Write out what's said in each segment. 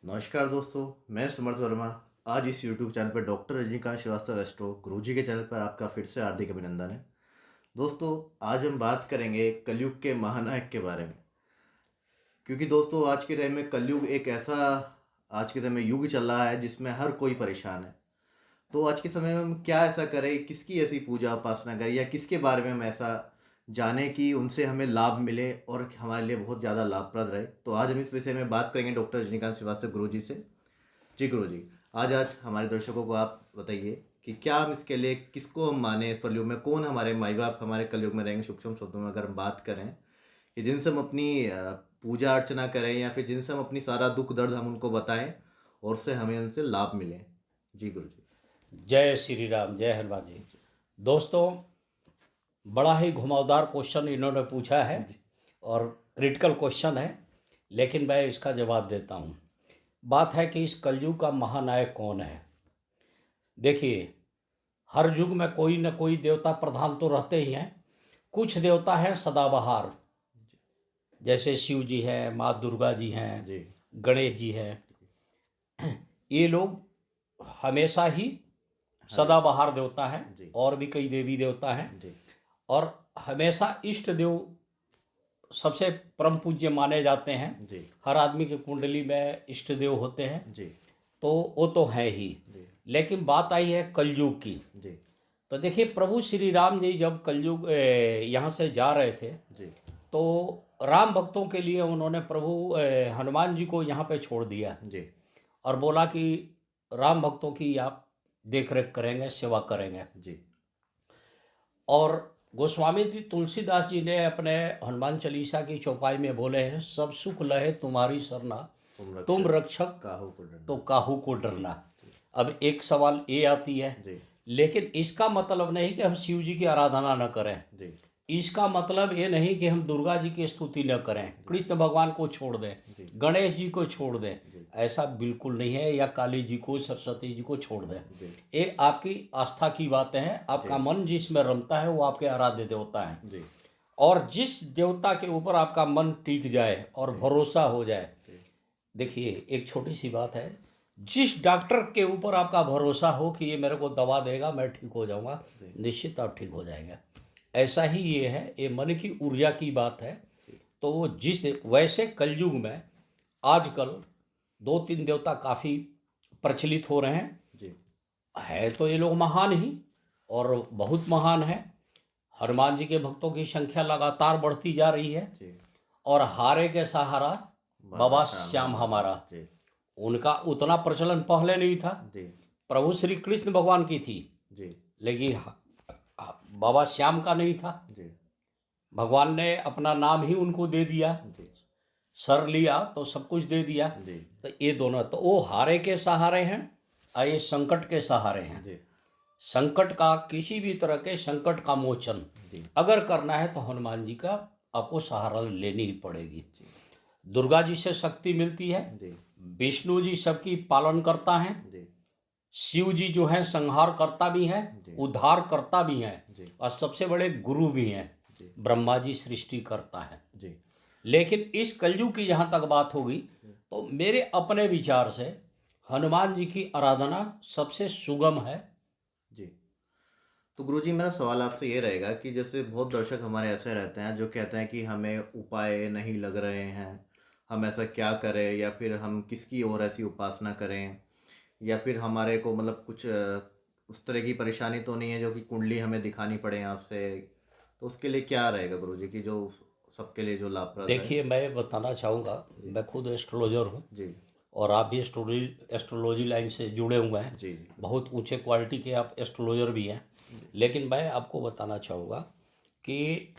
नमस्कार दोस्तों, मैं समर्थ वर्मा। आज इस YouTube चैनल पर डॉक्टर रजनीकांत श्रीवास्तव एस्ट्रो गुरुजी के चैनल पर आपका फिर से हार्दिक अभिनंदन है। दोस्तों, आज हम बात करेंगे कलयुग के महानायक के बारे में। क्योंकि दोस्तों, आज के टाइम में कलयुग एक ऐसा आज के टाइम में युग चल रहा है जिसमें हर कोई परेशान है। तो आज के समय में हम क्या ऐसा करें, किसकी ऐसी पूजा उपासना करें या किसके बारे में हम ऐसा जाने कि उनसे हमें लाभ मिले और हमारे लिए बहुत ज़्यादा लाभप्रद रहे। तो आज हम इस विषय में बात करेंगे डॉक्टर रजनीकांत श्रीवास्तव गुरुजी से। जी गुरुजी, आज हमारे दर्शकों को आप बताइए कि क्या हम इसके लिए किसको हम माने, इस कलयुग में कौन हमारे माई बाप हमारे कलयुग में रहेंगे। सूक्ष्म शब्दों में अगर हम बात करें कि जिनसे हम अपनी पूजा अर्चना करें या फिर जिनसे हम अपनी सारा दुख दर्द हम उनको बताएं और से हमें उनसे लाभ मिले। जी गुरुजी। जय श्री राम, जय हनुमान जी। दोस्तों, बड़ा ही घुमावदार क्वेश्चन इन्होंने पूछा है और क्रिटिकल क्वेश्चन है, लेकिन मैं इसका जवाब देता हूँ। बात है कि इस कलयुग का महानायक कौन है। देखिए, हर युग में कोई न कोई देवता प्रधान तो रहते ही हैं। कुछ देवता हैं सदाबहार, जैसे शिव जी हैं, माँ दुर्गा जी हैं, जी। गणेश जी हैं। ये लोग हमेशा ही सदाबहार देवता जी। हैं। और भी कई देवी देवता हैं जी। और हमेशा इष्ट देव सबसे परम पूज्य माने जाते हैं। जी। हर आदमी की कुंडली में इष्ट देव होते हैं, जी। तो वो तो है ही। जी। लेकिन बात आई है कलयुग की। जी। तो देखिए, प्रभु श्री राम जी जब कलयुग यहाँ से जा रहे थे, जी। तो राम भक्तों के लिए उन्होंने प्रभु हनुमान जी को यहाँ पे छोड़ दिया जी। और बोला कि राम भक्तों की आप देख रेख करेंगे, सेवा करेंगे। जी। और गोस्वामी जी तुलसीदास जी ने अपने हनुमान चालीसा की चौपाई में बोले हैं, सब सुख लहे तुम्हारी सरना, तुम रक्षक काहू को डरना। तो काहू को डरना। अब एक सवाल ये आती है, जी। लेकिन इसका मतलब नहीं कि हम शिव जी की आराधना न करें। जी। इसका मतलब ये नहीं कि हम दुर्गा जी की स्तुति न करें, कृष्ण भगवान को छोड़ दें, गणेश जी को छोड़ दें। ऐसा बिल्कुल नहीं है, या काली जी को, सरस्वती जी को छोड़ दें। ये आपकी आस्था की बातें हैं। आपका मन जिसमें रमता है वो आपके आराध्य देवता हैं। और जिस देवता के ऊपर आपका मन टिक जाए और भरोसा हो जाए। देखिए, एक छोटी सी बात है, जिस डॉक्टर के ऊपर आपका भरोसा हो कि ये मेरे को दवा देगा, मैं ठीक हो जाऊंगा, निश्चित आप ठीक हो जाएंगे। ऐसा ही ये है, ये मन की ऊर्जा की बात है। तो जिस वैसे कलयुग में आजकल 2-3 देवता काफ़ी प्रचलित हो रहे हैं। जी। है तो ये लोग महान ही, और बहुत महान है। हनुमान जी के भक्तों की संख्या लगातार बढ़ती जा रही है। जी। और हारे के सहारा बाबा श्याम हमारा, जी। उनका उतना प्रचलन पहले नहीं था। जी। प्रभु श्री कृष्ण भगवान की थी, जी। लेकिन बाबा श्याम का नहीं था। जी। भगवान ने अपना नाम ही उनको दे दिया, जी। सर लिया तो सब कुछ दे दिया। जी। तो ये दोनों, तो वो हारे के सहारे हैं और ये संकट के सहारे हैं। जी। संकट का, किसी भी तरह के संकट का मोचन अगर करना है तो हनुमान जी का आपको सहारा लेनी ही पड़ेगी। दुर्गा जी से शक्ति मिलती है, विष्णु जी सबकी पालन करता है, शिव जी जो है संहार करता भी हैं, उद्धार करता भी हैं, और सबसे बड़े गुरु भी हैं। ब्रह्मा जी सृष्टि करता है। लेकिन इस कलयुग की जहाँ तक बात होगी, तो मेरे अपने विचार से हनुमान जी की आराधना सबसे सुगम है। जी। तो गुरुजी, मेरा सवाल आपसे ये रहेगा कि जैसे बहुत दर्शक हमारे ऐसे रहते हैं जो कहते हैं कि हमें उपाय नहीं लग रहे हैं, हम ऐसा क्या करें, या फिर हम किसकी और ऐसी उपासना करें, या फिर हमारे को मतलब कुछ उस तरह की परेशानी तो नहीं है जो कि कुंडली हमें दिखानी पड़े आपसे। तो उसके लिए क्या रहेगा गुरुजी कि जो सबके लिए जो लाभप्रद है? देखिए, मैं बताना चाहूँगा, मैं खुद एस्ट्रोलॉजर हूँ। जी। और आप भी एस्ट्रोलॉजी लाइन से जुड़े हुए हैं। जी। बहुत ऊंचे क्वालिटी के आप एस्ट्रोलॉजर भी हैं। लेकिन मैं आपको बताना चाहूँगा कि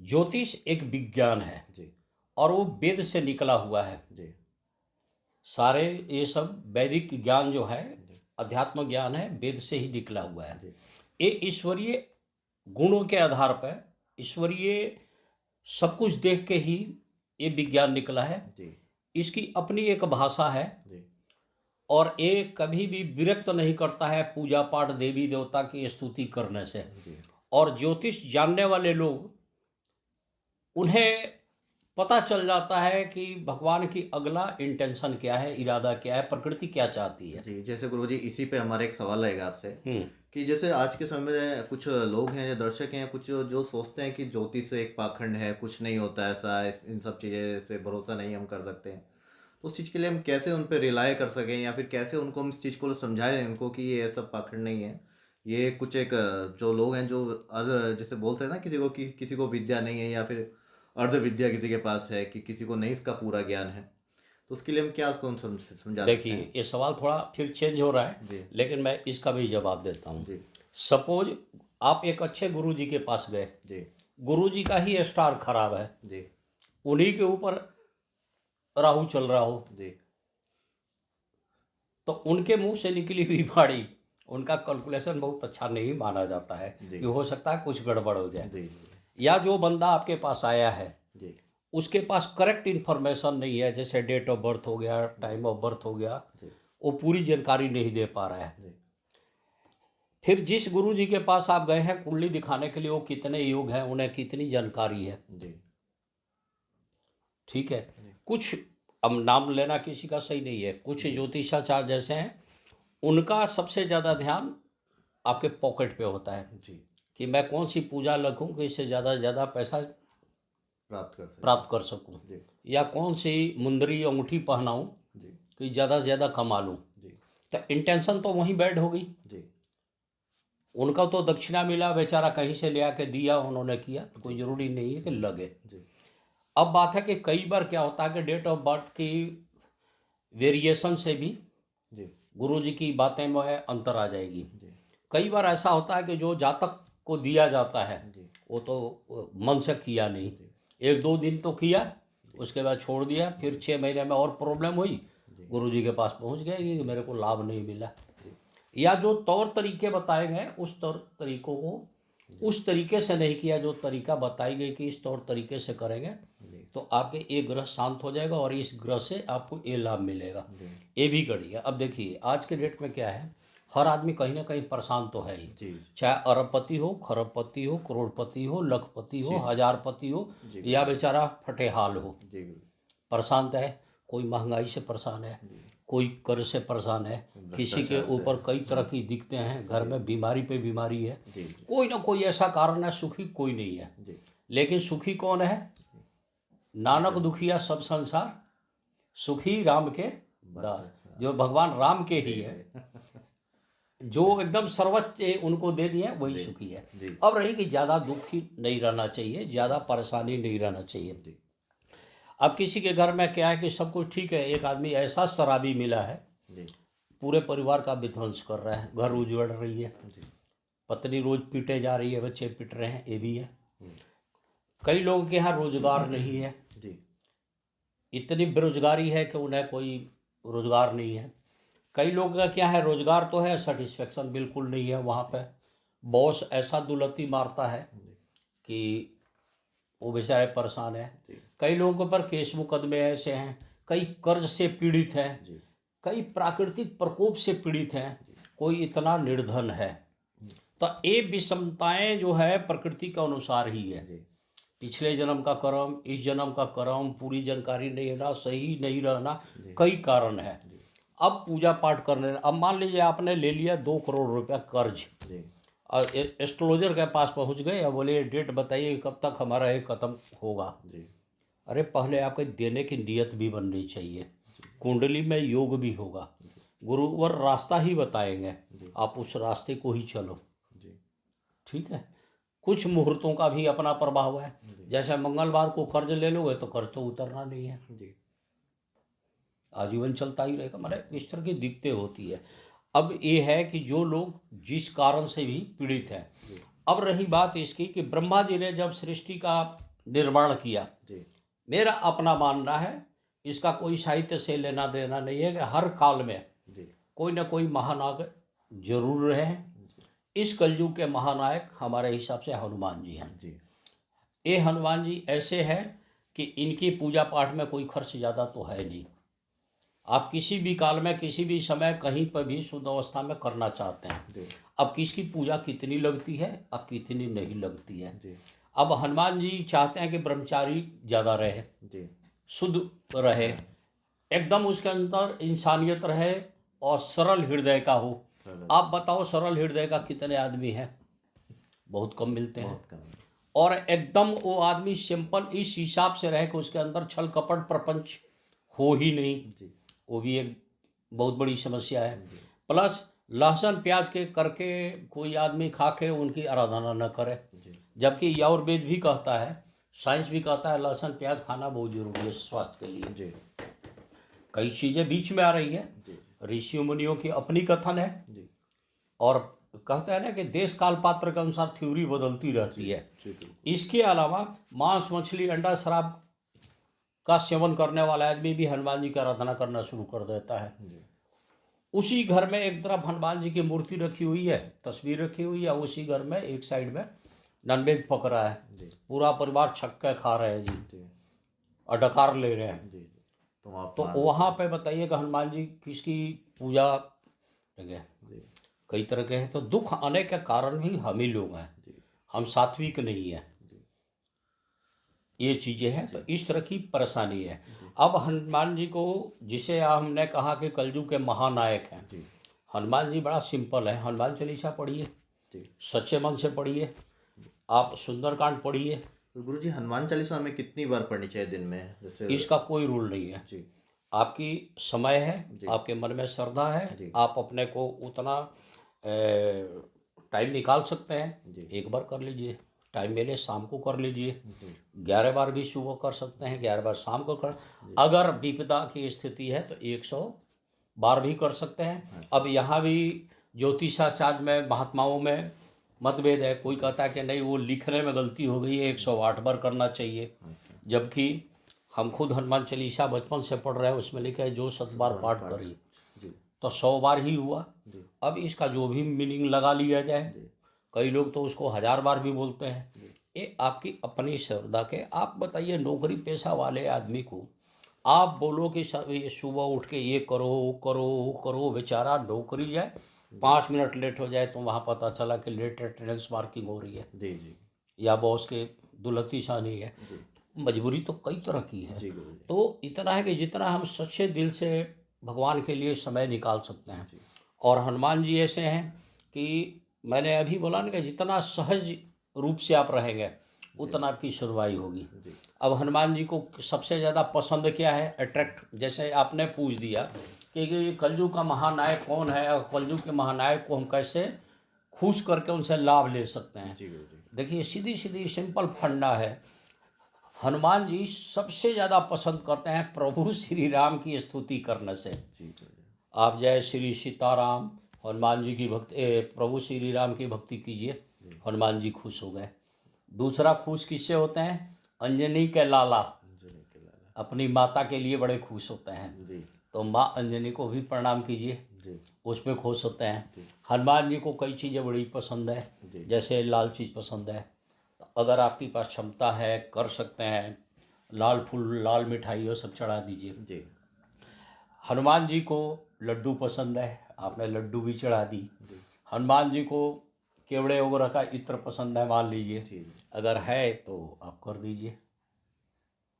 ज्योतिष एक विज्ञान है। जी। और वो वेद से निकला हुआ है। जी। सारे ये सब वैदिक ज्ञान जो है, अध्यात्म ज्ञान है, वेद से ही निकला हुआ है। ये ईश्वरीय गुणों के आधार पर, ईश्वरीय सब कुछ देख के ही ये विज्ञान निकला है। इसकी अपनी एक भाषा है। और ये कभी भी विरक्त नहीं करता है पूजा पाठ, देवी देवता की स्तुति करने से। और ज्योतिष जानने वाले लोग उन्हें पता चल जाता है कि भगवान की अगला इंटेंशन क्या है, इरादा क्या है, प्रकृति क्या चाहती है। जी, जैसे गुरुजी इसी पे हमारा एक सवाल रहेगा आपसे हम्म। कि जैसे आज के समय में कुछ लोग हैं या दर्शक हैं, कुछ जो सोचते हैं कि ज्योतिष एक पाखंड है, कुछ नहीं होता ऐसा, इन सब चीज़ें पे भरोसा नहीं हम कर सकते हैं। तो उस चीज़ के लिए हम कैसे उन पे रिलाय कर सकें, या फिर कैसे उनको हम इस चीज़ को समझाएं उनको कि ये सब पाखंड नहीं है, ये कुछ एक जो लोग हैं जो जैसे बोलते हैं ना, किसी को किसी को विद्या नहीं है, या फिर अर्ध विद्या किसी के पास है, कि किसी को नहीं इसका पूरा ज्ञान है, तो उसके लिए हम क्या उसको हम समझा सकते देखिए, हैं? ये सवाल थोड़ा फिर चेंज हो रहा जी। है, लेकिन मैं इसका भी जवाब देता हूँ। जी। सपोज आप एक अच्छे गुरुजी के पास गए, जी। गुरुजी का ही स्टार खराब है, जी। उन्हीं के ऊपर राहु चल रहा हो, जी। तो उनके मुंह से निकली हुई वाणी, उनका कैलकुलेशन बहुत अच्छा नहीं माना जाता है जी। कि हो सकता है कुछ गड़बड़ हो जाए। जी। या जो बंदा आपके पास आया है जी। उसके पास करेक्ट इन्फॉर्मेशन नहीं है, जैसे डेट ऑफ बर्थ हो गया, टाइम ऑफ बर्थ हो गया, जी। वो पूरी जानकारी नहीं दे पा रहा है। जी। फिर जिस गुरुजी के पास आप गए हैं कुंडली दिखाने के लिए, वो कितने योग हैं, उन्हें कितनी जानकारी है, जी। ठीक है। कुछ, अब नाम लेना किसी का सही नहीं है, कुछ ज्योतिषाचार्य जैसे हैं, उनका सबसे ज़्यादा ध्यान आपके पॉकेट पे होता है जी। कि मैं कौन सी पूजा लगूं कि इससे ज़्यादा से ज़्यादा पैसा प्राप्त कर सकूं, जी। या कौन सी मुंदरी अंगूठी पहनाऊं जी। कि ज़्यादा से ज़्यादा कमा लूं। जी। तो इंटेंशन तो वहीं बैड हो गई। जी। उनका तो दक्षिणा मिला, बेचारा कहीं से ले आके दिया, उन्होंने किया, कोई ज़रूरी नहीं है कि लगे। जी। अब बात है कि कई बार क्या होता है कि डेट ऑफ बर्थ की वेरिएशन से भी जी। गुरुजी की बातें में अंतर आ जाएगी। जी। कई बार ऐसा होता है कि जो जातक को दिया जाता है जी। वो तो मन से किया नहीं, जी। 1-2 दिन तो किया, उसके बाद छोड़ दिया, फिर 6 महीने में और प्रॉब्लम हुई, गुरुजी के पास पहुंच गए कि मेरे को लाभ नहीं मिला। या जो तौर तरीके बताए गए उस तौर तरीकों को उस तरीके से नहीं किया, जो तरीका बताई गई कि इस तौर तरीके से करेंगे तो आपके ये ग्रह शांत हो जाएगा और इस ग्रह से आपको ये लाभ मिलेगा, ये भी घड़ी है। अब देखिए आज के डेट में क्या है, हर आदमी कहीं ना कहीं परेशान तो है ही, जी। चाहे अरबपति हो, खरबपति हो, करोड़पति हो, लखपति हो, हजारपति हो, जी। या बेचारा फटेहाल हो, जी। परेशान तो है। कोई महंगाई से परेशान है, कोई कर्ज से परेशान है, किसी के ऊपर कई तरह की दिक्कतें हैं, घर में बीमारी पे बीमारी है, जी। कोई ना कोई ऐसा कारण है, सुखी कोई नहीं है। जी। लेकिन सुखी कौन है? नानक दुखिया सब संसार, सुखी राम के दास, जो भगवान राम के ही है, जो एकदम सर्वोच्च उनको दे दिए वही सुखी है। जी। अब रही कि ज़्यादा दुखी नहीं रहना चाहिए, ज़्यादा परेशानी नहीं रहना चाहिए। जी। अब किसी के घर में क्या है कि सब कुछ ठीक है, एक आदमी ऐसा शराबी मिला है, जी। पूरे परिवार का विध्वंस कर रहा है, घर उजड़ रही है, जी। पत्नी रोज पीटे जा रही है, बच्चे पिट रहे हैं, ये भी है। कई लोगों के यहाँ रोजगार नहीं है, जी। इतनी बेरोजगारी है कि उन्हें कोई रोजगार नहीं है। कई लोगों का क्या है, रोजगार तो है, सेटिस्फेक्शन बिल्कुल नहीं है वहाँ पे, बॉस ऐसा दुलती मारता है कि वो बेचारे परेशान है। कई लोगों के ऊपर केस मुकदमे ऐसे हैं, कई कर्ज से पीड़ित हैं, कई प्राकृतिक प्रकोप से पीड़ित हैं, कोई इतना निर्धन है। तो ये विषमताएं जो है प्रकृति के अनुसार ही है, पिछले जन्म का कर्म, इस जन्म का कर्म, पूरी जानकारी नहीं रहना, सही नहीं रहना, कई कारण है। अब पूजा पाठ करने, अब मान लीजिए आपने ले लिया 2 करोड़ रुपया कर्ज, और एस्ट्रोलॉजर के पास पहुंच गए और बोले डेट बताइए कब तक हमारा ये खत्म होगा। अरे पहले आपके देने की नीयत भी बननी चाहिए, कुंडली में योग भी होगा, गुरुवर रास्ता ही बताएंगे, आप उस रास्ते को ही चलो, ठीक है। कुछ मुहूर्तों का भी अपना प्रभाव है, जैसे मंगलवार को कर्ज ले लोगे तो कर्ज तो उतरना नहीं है, आजीवन चलता ही रहेगा, मतलब इस तरह की दिक्कतें होती है। अब ये है कि जो लोग जिस कारण से भी पीड़ित हैं, अब रही बात इसकी कि ब्रह्मा जी ने जब सृष्टि का निर्माण किया, मेरा अपना मानना है, इसका कोई साहित्य से लेना देना नहीं है, कि हर काल में कोई ना कोई महानायक जरूर रहे हैं। इस कलयुग के महानायक हमारे हिसाब से हनुमान जी हैं। ये हनुमान जी ऐसे हैं कि इनकी पूजा पाठ में कोई खर्च ज़्यादा तो है नहीं, आप किसी भी काल में किसी भी समय कहीं पर भी शुद्ध अवस्था में करना चाहते हैं। अब किसकी पूजा कितनी लगती है और कितनी नहीं लगती है, अब हनुमान जी चाहते हैं कि ब्रह्मचारी ज़्यादा रहे, जी शुद्ध रहे, एकदम उसके अंदर इंसानियत रहे और सरल हृदय का हो। सरल। आप बताओ सरल हृदय का कितने आदमी हैं? बहुत कम मिलते हैं। बहुत कम। और एकदम वो आदमी सिंपल इस हिसाब से रहे कि उसके अंदर छल कपट प्रपंच हो ही नहीं, जी वो भी एक बहुत बड़ी समस्या है। प्लस लहसुन प्याज के करके कोई आदमी खा के उनकी आराधना न करे, जी जबकि आयुर्वेद भी कहता है, साइंस भी कहता है लहसुन प्याज खाना बहुत जरूरी है स्वास्थ्य के लिए। जी कई चीज़ें बीच में आ रही है, जी ऋषि मुनियों की अपनी कथन है, जी और कहते हैं ना कि देश काल पात्र के अनुसार थ्योरी बदलती रहती है। जी बिल्कुल। इसके अलावा मांस मछली अंडा शराब का सेवन करने वाला आदमी भी हनुमान जी की आराधना करना शुरू कर देता है। जी उसी घर में एक तरफ हनुमान जी की मूर्ति रखी हुई है, तस्वीर रखी हुई है, उसी घर में एक साइड में नॉनवेज पक रहा है, जी पूरा परिवार छक्के खा रहे हैं जी, जी और डकार ले रहे हैं। जी जी तो आप तो मान वहाँ पे बताइए कि हनुमान जी किसकी पूजा है? जी कई तरह के हैं। तो दुख आने के कारण भी हम ही लोग हैं, जी हम सात्विक नहीं हैं, जी ये चीज़ें हैं। तो इस तरह की परेशानी है। अब हनुमान जी को, जिसे हमने कहा कि कलयुग के महानायक हैं, जी हनुमान जी बड़ा सिंपल है। हनुमान चालीसा पढ़िए, जी सच्चे मन से पढ़िए, आप सुंदरकांड पढ़िए। तो गुरुजी हनुमान चालीसा हमें कितनी बार पढ़नी चाहिए दिन में, जैसे? इसका कोई रूल नहीं है, जी आपकी समय है, जी आपके मन में श्रद्धा है, जी आप अपने को उतना टाइम निकाल सकते हैं। जी एक बार कर लीजिए, टाइम मिले शाम को कर लीजिए, जी 11 बार भी सुबह कर सकते हैं, 11 बार शाम को कर। अगर विपदा की स्थिति है तो 100 बार भी कर सकते हैं। अब यहाँ भी ज्योतिषाचार्य में महात्माओं में मतभेद है। कोई कहता है कि नहीं, वो लिखने में गलती हो गई है, 108 बार करना चाहिए, अच्छा जबकि हम खुद हनुमान चालीसा बचपन से पढ़ रहे हैं, उसमें लिखा है जो 7 बार पाठ करी, जी तो 100 बार ही हुआ। जी अब इसका जो भी मीनिंग लगा लिया जाए, जी कई लोग तो उसको 1000 बार भी बोलते हैं। ये आपकी अपनी श्रद्धा के। आप बताइए, नौकरी पेशा वाले आदमी को आप बोलो कि ये सुबह उठ के ये करो वो करो वो करो, बेचारा नौकरी जाए, 5 मिनट लेट हो जाए तो वहाँ पता चला कि लेट अटेंडेंस मार्किंग हो रही है, जी जी या बॉस के दुलती शानी है। जी मजबूरी तो कई तरह की है। जी गुरुजी तो इतना है कि जितना हम सच्चे दिल से भगवान के लिए समय निकाल सकते हैं। जी और हनुमान जी ऐसे हैं कि मैंने अभी बोला ना कि जितना सहज रूप से आप रहेंगे उतना आपकी सुनवाई होगी। जी अब हनुमान जी को सबसे ज़्यादा पसंद क्या है? अट्रैक्ट, जैसे आपने पूछ दिया कि कलयुग का महानायक कौन है और कलयुग के महानायक को हम कैसे खुश करके उनसे लाभ ले सकते हैं। जी गुरुजी देखिए, सीधी सीधी सिंपल फंडा है। हनुमान जी सबसे ज़्यादा पसंद करते हैं प्रभु श्री राम की स्तुति करने से। जी गुरुजी आप जय श्री सीताराम, हनुमान जी की भक्ति, प्रभु श्री राम की भक्ति कीजिए, हनुमान जी खुश हो गए। दूसरा खुश किससे होते हैं? अंजनी के लाला अंजनी के लाला अपनी माता के लिए बड़े खुश होते हैं, जी तो माँ अंजनी को भी प्रणाम कीजिए, जी उसमें खुश होते हैं। हनुमान जी को कई चीज़ें बड़ी पसंद है, जी जैसे लाल चीज़ पसंद है। तो अगर आपके पास क्षमता है, कर सकते हैं, लाल फूल लाल मिठाई वो सब चढ़ा दीजिए। जी हनुमान जी को लड्डू पसंद है, आपने लड्डू भी चढ़ा दी। जी हनुमान जी को केवड़े वगैरह का इत्र पसंद है, मान लीजिए, जी अगर है तो आप कर दीजिए,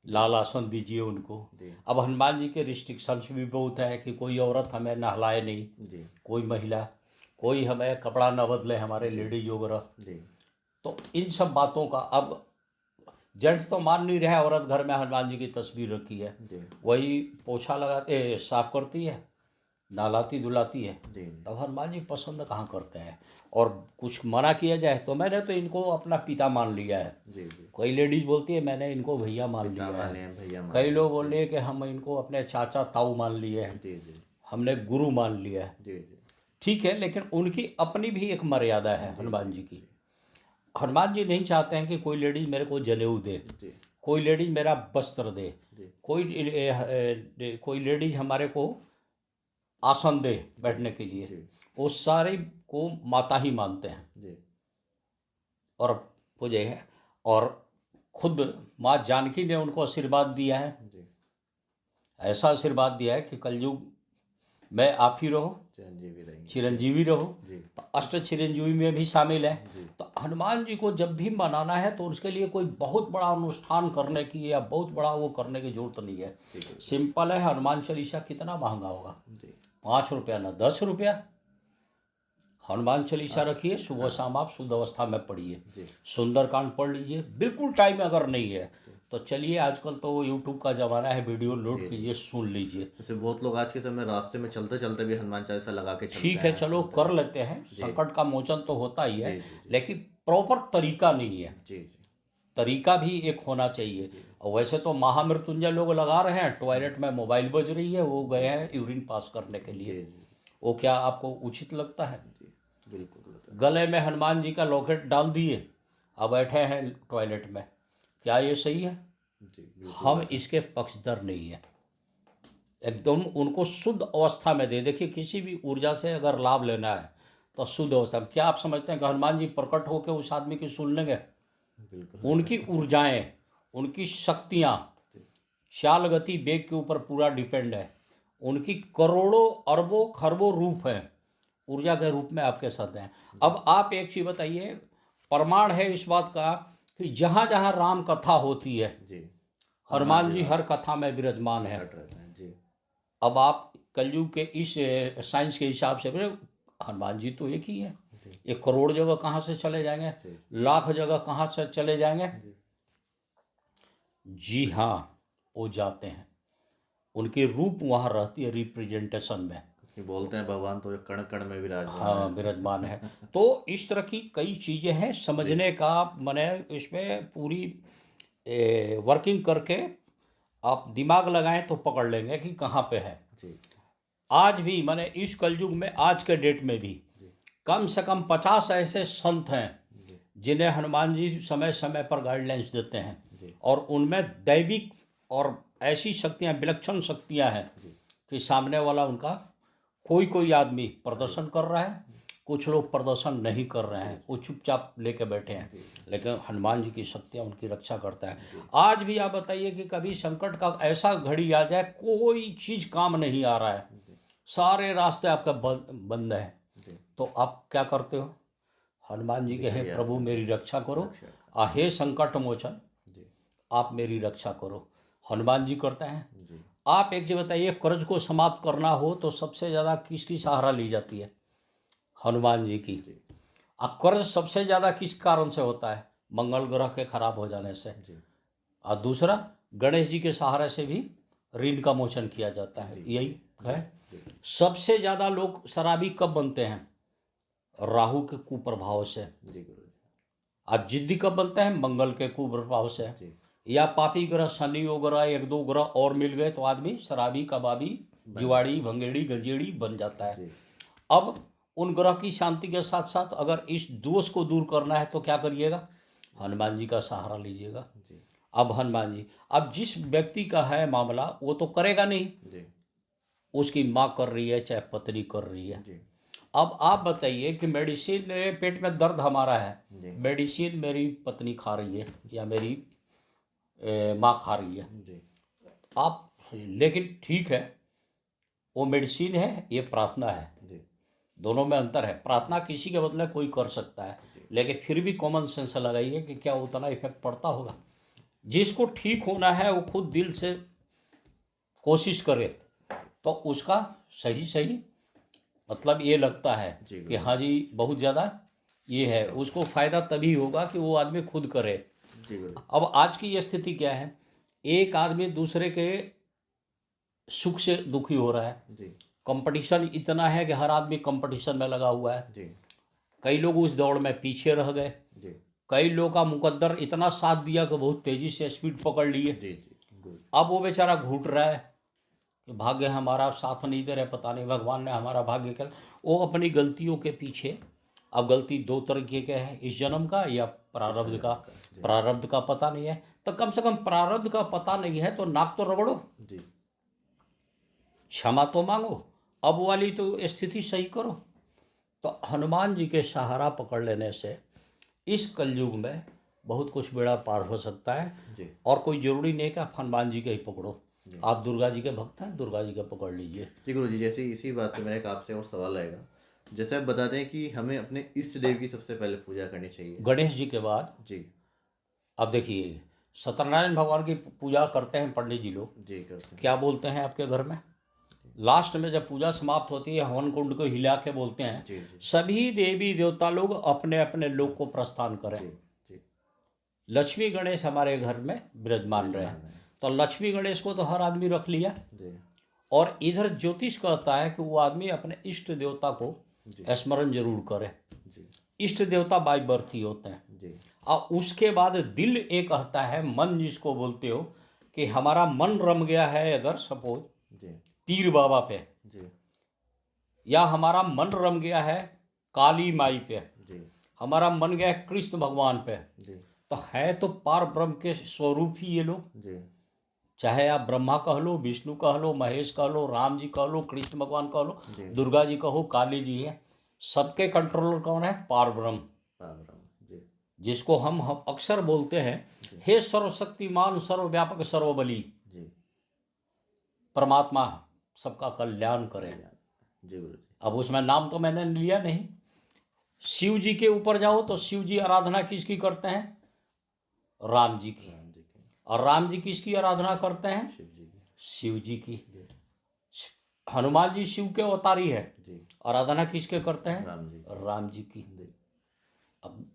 लाल आसन दीजिए उनको। जी अब हनुमान जी के रिस्ट्रिक्शंस भी बहुत है कि कोई औरत हमें नहलाए नहीं, जी कोई महिला, कोई हमें कपड़ा न बदले, हमारे लेडीज वगैरह। जी तो इन सब बातों का, अब जेंट्स तो मान नहीं रहे, औरत घर में हनुमान जी की तस्वीर रखी है, जी वही पोछा लगाते साफ करती है, नहलाती धुलाती है, जी तब हनुमान जी पसंद कहाँ करते हैं। और कुछ मना किया जाए तो मैंने तो इनको अपना पिता मान लिया है। जी जी कई लेडीज बोलती है मैंने इनको भैया मान लिया माने है, भैया माने कई लोग बोल रहे हैं कि हम इनको अपने चाचा ताऊ मान लिए हैं, जी जी हमने गुरु मान लिया है। जी जी ठीक है, लेकिन उनकी अपनी भी एक मर्यादा है हनुमान जी की। हनुमान जी नहीं चाहते हैं कि कोई लेडीज मेरे को जनेऊ दे, जी कोई लेडीज मेरा वस्त्र दे, जी कोई लेडीज हमारे को आसन दे बैठने के लिए। जी वो सारे को माता ही मानते हैं जी और पूजे है। और खुद माँ जानकी ने उनको आशीर्वाद दिया है, जी ऐसा आशीर्वाद दिया है कि कलयुग मैं आप ही रहो, चिरंजीवी रहेंगे। चिरंजीवी रहो, जी तो अष्ट चिरंजीवी में भी शामिल है। जी तो हनुमान जी को जब भी मनाना है तो उसके लिए कोई बहुत बड़ा अनुष्ठान करने की या बहुत बड़ा वो करने की जरूरत नहीं है। ठीक है सिंपल है, हनुमान चालीसा कितना महंगा होगा, जी 5 रुपया ना 10 रुपया। हनुमान चालीसा रखिए, सुबह शाम आप शुद्ध अवस्था में पढ़िए, जी सुंदरकांड पढ़ लीजिए। बिल्कुल टाइम अगर नहीं है तो चलिए, आजकल तो यूट्यूब का ज़माना है, वीडियो लोड कीजिए, सुन लीजिए। जैसे बहुत लोग आज के समय रास्ते में चलते चलते भी हनुमान चालीसा लगा के चलते ठीक है, हैं, चलो सुनते कर हैं। लेते हैं, संकट का मोचन तो होता ही है, जी जी लेकिन प्रॉपर तरीका नहीं है। जी जी तरीका भी एक होना चाहिए। और वैसे तो महामृत्युंजय लोग लगा रहे हैं, टॉयलेट में मोबाइल बज रही है, वो गए हैं यूरिन पास करने के जी लिए। जी वो क्या आपको उचित लगता है? जी बिल्कुल गलत है। गले में हनुमान जी का लॉकेट डाल दिए, अब बैठे हैं टॉयलेट में, क्या ये सही है? जी बिल्कुल हम गलत है। इसके पक्षधर नहीं है। एकदम उनको शुद्ध अवस्था में दे। देखिए, किसी भी ऊर्जा से अगर लाभ लेना है तो शुद्ध अवस्था में। क्या आप समझते हैं कि हनुमान जी प्रकट होकर उस आदमी की सुन लेंगे? बिल्कुल उनकी ऊर्जाएं, उनकी शक्तियां चाल गति वेग के ऊपर पूरा डिपेंड है। उनकी करोड़ों अरबों खरबों रूप हैं, ऊर्जा के रूप में आपके साथ हैं। अब आप एक चीज़ बताइए, प्रमाण है इस बात का कि जहाँ जहाँ राम कथा होती है, जी हनुमान जी हर कथा में विराजमान है। हट रहते हैं जी अब आप कलयुग के इस साइंस के हिसाब से बोले, हनुमान जी तो एक ही है। जी 1 करोड़ जगह कहाँ से चले जाएंगे, जी लाख जगह कहाँ से चले जाएंगे? जी जी हाँ, वो जाते हैं, उनकी रूप वहाँ रहती है रिप्रेजेंटेशन में। कि बोलते हैं भगवान तो कण कण में विराजमान हाँ, है। विराजमान है। तो इस तरह की कई चीज़ें हैं, समझने का मैंने इसमें पूरी वर्किंग करके आप दिमाग लगाएं तो पकड़ लेंगे कि कहाँ पे है। जी आज भी मैंने इस कलयुग में, आज के डेट में भी जी कम से कम 50 ऐसे संत हैं जी जिन्हें हनुमान जी समय समय पर गाइडलाइंस देते हैं, जी और उनमें दैविक और ऐसी शक्तियाँ, विलक्षण शक्तियाँ हैं जी कि सामने वाला उनका कोई कोई आदमी प्रदर्शन कर रहा है, कुछ लोग प्रदर्शन नहीं कर रहे हैं, वो चुपचाप लेके बैठे हैं, लेकिन हनुमान जी की शक्तियाँ उनकी रक्षा करता है। आज भी आप बताइए कि कभी संकट का ऐसा घड़ी आ जाए, कोई चीज़ काम नहीं आ रहा है, सारे रास्ते आपका बंद है, जी तो आप क्या करते हो? हनुमान जी के, हे प्रभु मेरी रक्षा करो, हे संकट मोचन जी आप मेरी रक्षा करो। हनुमान जी करते हैं। जी आप एक चीज़ बताइए, कर्ज को समाप्त करना हो तो सबसे ज़्यादा किसकी सहारा ली जाती है? हनुमान जी की। जी और कर्ज सबसे ज़्यादा किस कारण से होता है? मंगल ग्रह के खराब हो जाने से। जी और दूसरा, गणेश जी के सहारे से भी ऋण का मोचन किया जाता है, यही है। सबसे ज़्यादा लोग शराबी कब बनते हैं? राहु के कुप्रभाव से। जी गुरु आज जिद्दी कब बनते हैं? मंगल के कुप्रभाव से। जी या पापी ग्रह, शनि ग्रह, 1-2 ग्रह और मिल गए तो आदमी शराबी, कबाबी, जुआड़ी, भंगेड़ी, गंजेड़ी बन जाता है। जी अब उन ग्रह की शांति के साथ साथ अगर इस दोष को दूर करना है तो क्या करिएगा? हनुमान जी का सहारा लीजिएगा। जी अब हनुमान जी, अब जिस व्यक्ति का है मामला, वो तो करेगा नहीं, जी उसकी माँ कर रही है चाहे पत्नी कर रही है। जी अब आप बताइए कि मेडिसिन, पेट में दर्द हमारा है, जी मेडिसिन मेरी पत्नी खा रही है या मेरी माँ खा रही है, जी आप, लेकिन ठीक है, वो मेडिसिन है, ये प्रार्थना है, जी दोनों में अंतर है। प्रार्थना किसी के बदले कोई कर सकता है, लेकिन फिर भी कॉमन सेंस लगाइए कि क्या उतना इफेक्ट पड़ता होगा? जिसको ठीक होना है वो खुद दिल से कोशिश करे तो उसका सही सही मतलब ये लगता है जी, कि हाँ जी बहुत ज़्यादा ये है, उसको फ़ायदा तभी होगा कि वो आदमी खुद करे। जी गुरु अब आज की ये स्थिति क्या है, एक आदमी दूसरे के सुख से दुखी हो रहा है, जी कंपटीशन इतना है कि हर आदमी कंपटीशन में लगा हुआ है। जी कई लोग उस दौड़ में पीछे रह गए, जी कई लोगों का मुकद्दर इतना साथ दिया कि बहुत तेज़ी से स्पीड पकड़ लिए। जी जी गुरु अब वो बेचारा घूट रहा है कि भाग्य हमारा साथ नहीं दे रहे, पता नहीं भगवान ने हमारा भाग्य कर। वो अपनी गलतियों के पीछे, अब गलती 2 तरीके के हैं, इस जन्म का या प्रारब्ध का। प्रारब्ध का पता नहीं है तो कम से कम प्रारब्ध का पता नहीं है तो नाक तो रगड़ो, जी क्षमा तो मांगो, अब वाली तो स्थिति सही करो। तो हनुमान जी के सहारा पकड़ लेने से इस कलयुग में बहुत कुछ बेड़ा पार हो सकता है। जी और कोई ज़रूरी नहीं कि आप हनुमान जी के ही पकड़ो, आप दुर्गा जी के भक्त हैं, दुर्गा जी का पकड़ लीजिए। जी गुरु जी, जैसे इसी बात पे मेरा एक आपसे और सवाल आएगा। जैसे आप बताते हैं कि हमें अपने इष्ट देव की सबसे पहले पूजा करनी चाहिए। गणेश जी के बाद जी अब देखिए, सत्यनारायण भगवान की पूजा करते हैं पंडित जी लोग। जी करते हैं। क्या बोलते हैं आपके घर में? लास्ट में जब पूजा समाप्त होती है, हवन कुंड को हिला के बोलते हैं, जी जी सभी देवी देवता लोग अपने अपने लोक को प्रस्थान करें। जी जी लक्ष्मी गणेश हमारे घर में विराजमान रहे। तो लक्ष्मी गणेश को तो हर आदमी रख लिया, जी और इधर ज्योतिष कहता है कि वो आदमी अपने इष्ट देवता को स्मरण जरूर करे। जी इष्ट देवता बाय बर्थ ही होते हैं। जी और उसके बाद दिल एक कहता है, मन जिसको बोलते हो, कि हमारा मन रम गया है अगर सपोज जी पीर बाबा पे, जी या हमारा मन रम गया है काली माई पे, जी हमारा मन गया है कृष्ण भगवान पे, जी तो है तो पार ब्रह्म के स्वरूप ही ये लोग। जी चाहे आप ब्रह्मा कह लो, विष्णु कह लो, महेश कह लो, राम जी कह लो, कृष्ण भगवान कह लो, दुर्गा जी कहो, काली जी है, सबके कंट्रोलर कौन है? पार ब्रह्म, जी जिसको हम अक्सर बोलते हैं, हे सर्वशक्तिमान सर्वव्यापक सर्वबली जी परमात्मा, सबका कल्याण करें। जी गुरु जी। अब उसमें नाम तो मैंने लिया नहीं। शिव जी के ऊपर जाओ तो शिव जी आराधना किसकी करते हैं? राम जी की। राम जी की। और राम जी किसकी आराधना करते हैं? शिव जी की। शिव जी की। हनुमान जी शिव के अवतारी है, जी आराधना किसके करते हैं? राम जी। राम जी की। जी अब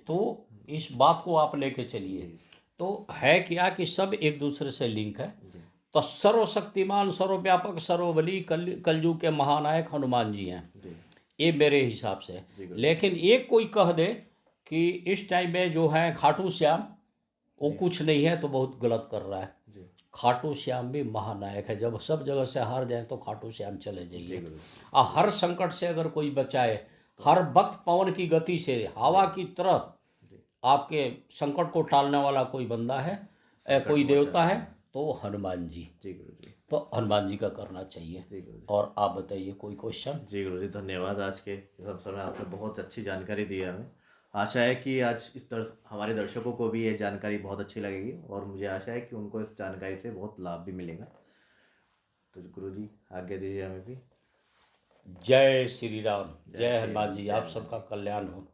तो इस बात को आप लेके चलिए, तो है क्या कि सब एक दूसरे से लिंक है। तो सर्वशक्तिमान सर्वव्यापक सर्वबली कलयुग के महानायक हनुमान जी हैं, जी ये मेरे हिसाब से। लेकिन एक कोई कह दे कि इस टाइम में जो है खाटू श्याम वो कुछ नहीं है, तो बहुत गलत कर रहा है। जी खाटू श्याम भी महानायक है। जब सब जगह से हार जाए तो खाटू श्याम चले जी जाइए। गुरु। और हर संकट से अगर कोई बचाए, हर वक्त पवन की गति से हवा की तरह आपके संकट को टालने वाला कोई बंदा है, कोई देवता है, तो वो हनुमान जी। जी गुरु जी। तो हनुमान जी का करना चाहिए। जी गुरु जी। और आप बताइए कोई क्वेश्चन? जी गुरु जी, धन्यवाद। आज के सब समय आपने बहुत अच्छी जानकारी दी है हमें। आशा है कि आज हमारे दर्शकों को भी ये जानकारी बहुत अच्छी लगेगी, और मुझे आशा है कि उनको इस जानकारी से बहुत लाभ भी मिलेगा। तो गुरु जी आज्ञा दीजिए हमें भी। जय श्री राम, जय श्री हनुमान राम, जी। जय आप सबका कल्याण हो।